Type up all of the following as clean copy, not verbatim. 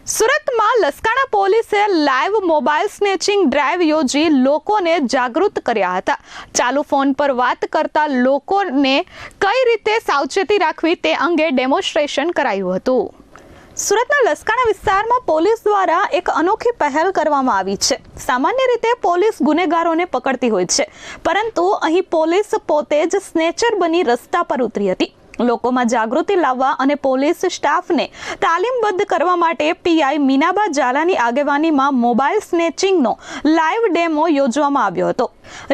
સુરતમાં લસકાણા પોલીસે live mobile snatching drive યોજી લોકોને જાગૃત કર્યા હતા। ચાલુ ફોન પર વાત કરતા લોકોને કઈ રીતે સાવચેતી રાખવી તે અંગે ડેમોન્સ્ટ્રેશન કરાયું હતું। સુરતના લસકાણા વિસ્તારમાં પોલીસ દ્વારા એક અનોખી પહેલ કરવામાં આવી છે। સામાન્ય રીતે પોલીસ ગુનેગારોને પકડતી હોય છે, પરંતુ અહીં પોલીસ પોતે જ સ્નેચર બની રસ્તા પર ઉતરી હતી। લોકોમાં જાગૃતિ લાવવા અને પોલીસ સ્ટાફને તાલીમબદ્ધ કરવા માટે પીઆઈ મીનાબા ઝાલાની આગેવાનીમાં મોબાઈલ સ્નેચિંગનો લાઈવ ડેમો યોજવામાં આવ્યો હતો।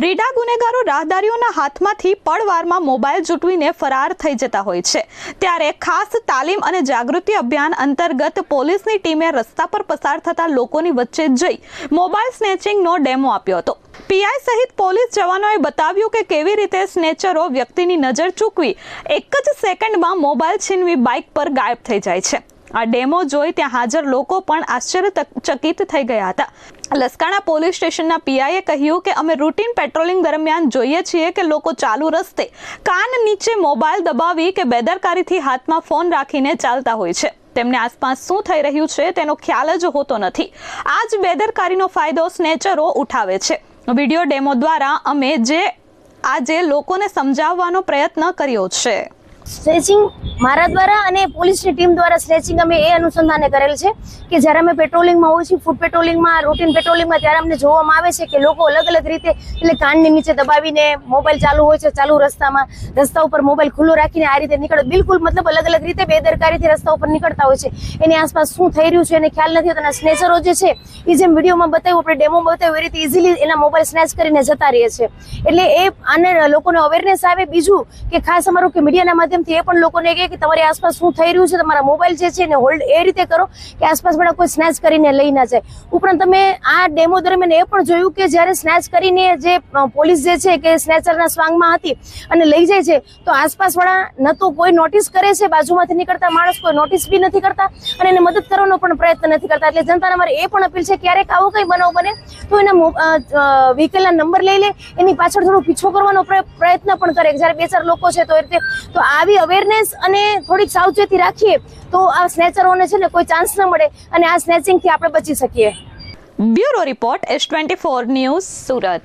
રીડા ગુનેગારો રાહદારીઓના હાથમાંથી પળવારમાં મોબાઈલ જૂટવીને ફરાર થઈ જતા હોય છે, ત્યારે ખાસ તાલીમ અને જાગૃતિ અભિયાન અંતર્ગત પોલીસની ટીમે રસ્તા પર પસાર થતા લોકોની વચ્ચે જઈ મોબાઈલ સ્નેચિંગનો ડેમો આપ્યો હતો। પીઆઈ સહિત પોલીસ જવાનોએ બતાવ્યું કે કેવી રીતે સ્નેચરો વ્યક્તિની નજર ચૂકવી એક જ સેકન્ડમાં મોબાઈલ છીનવી બાઇક પર ગાયબ થઈ જાય છે। આ ડેમો જોઈ ત્યાં હાજર લોકો પણ આશ્ચર્યચકિત થઈ ગયા હતા। લસકાણા પોલીસ સ્ટેશનના પીઆઈએ કહ્યું કે અમે રૂટીન પેટ્રોલિંગ દરમિયાન જોઈએ છીએ કે લોકો ચાલુ રસ્તે કાન નીચે મોબાઈલ દબાવી કે બેદરકારીથી હાથમાં ફોન રાખીને ચાલતા હોય છે। તેમને આસપાસ શું થઈ રહ્યું છે તેનો ખ્યાલ જ હોતો નથી। આ જ બેદરકારીનો ફાયદો સ્નેચરો ઉઠાવે છે। વિડીયો ડેમો દ્વારા અમે આજે લોકોને સમજાવવાનો પ્રયત્ન કર્યો છે। સ્નેચિંગ મારા દ્વારા અને પોલીસની ટીમ દ્વારા સ્નેચિંગ અમે એ અનુસંધાને કરેલ છે કે જ્યારે અમે પેટ્રોલિંગમાં હોઈએ છીએ, ફૂડ પેટ્રોલિંગમાં, રૂટીન પેટ્રોલિંગમાં, ત્યારે અમને જોવામાં આવે છે કે લોકો અલગ અલગ રીતે એટલે કાનની નીચે દબાવીને મોબાઈલ ચાલુ હોય છે, ચાલુ રસ્તા ઉપર મોબાઈલ ખુલ્લો રાખીને આ રીતે નીકળે, બિલકુલ મતલબ અલગ અલગ રીતે બેદરકારીથી રસ્તા ઉપર નીકળતા હોય છે। એની આસપાસ શું થઈ રહ્યું છે એને ખ્યાલ નથી હોતો। સ્નેચરો જે છે એ જેમ વિડીયોમાં બતાવ્યું, આપણે ડેમોમાં બતાવ્યું, એ રીતે ઇઝીલી એના મોબાઈલ સ્નેચ કરીને જતા રહે છે। એટલે એ આને લોકોને અવેરનેસ આવે। બીજું કે ખાસ અમારું કે મીડિયાના માધ્યમથી એ પણ લોકોને કહે કે તમારી આસપાસ શું થઈ રહ્યું છે, તમારા મોબાઈલ જે છે એને હોલ્ડ એ રીતે કરો કે આસપાસ વાળા કોઈ સ્નેચ કરીને લઈ ના જાય। ઉપરાંત તમે આ ડેમો દરમિયાન એ પણ જોયું કે જ્યારે સ્નેચ કરીને જે પોલીસ જે છે કે સ્નેચરના સ્વાંગમાં હતી અને લઈ જાય છે, તો આસપાસ વાળા ન તો કોઈ નોટિસ કરે છે, બાજુમાંથી નીકળતા માણસ કોઈ નોટિસ બી નથી કરતા અને એને મદદ કરવાનો પણ પ્રયત્ન નથી કરતા। એટલે જનતાને મારે એ પણ અપીલ છે ક્યારેક આવો કઈ બનાવ બને તો એના વ્હીકલના નંબર લઈ લે, એની પાછળ થોડો પીછો કરવાનો પ્રયત્ન પણ કરે। જ્યારે બે ચાર લોકો છે તો એ રીતે તો આવી અવેરનેસ અને થોડીક સાવચેતી રાખીએ તો આ સ્નેચરોને છે ને કોઈ ચાન્સ ન મળે અને આ સ્નેચિંગથી આપણે બચી શકીએ। Bureau report S24 news Surat.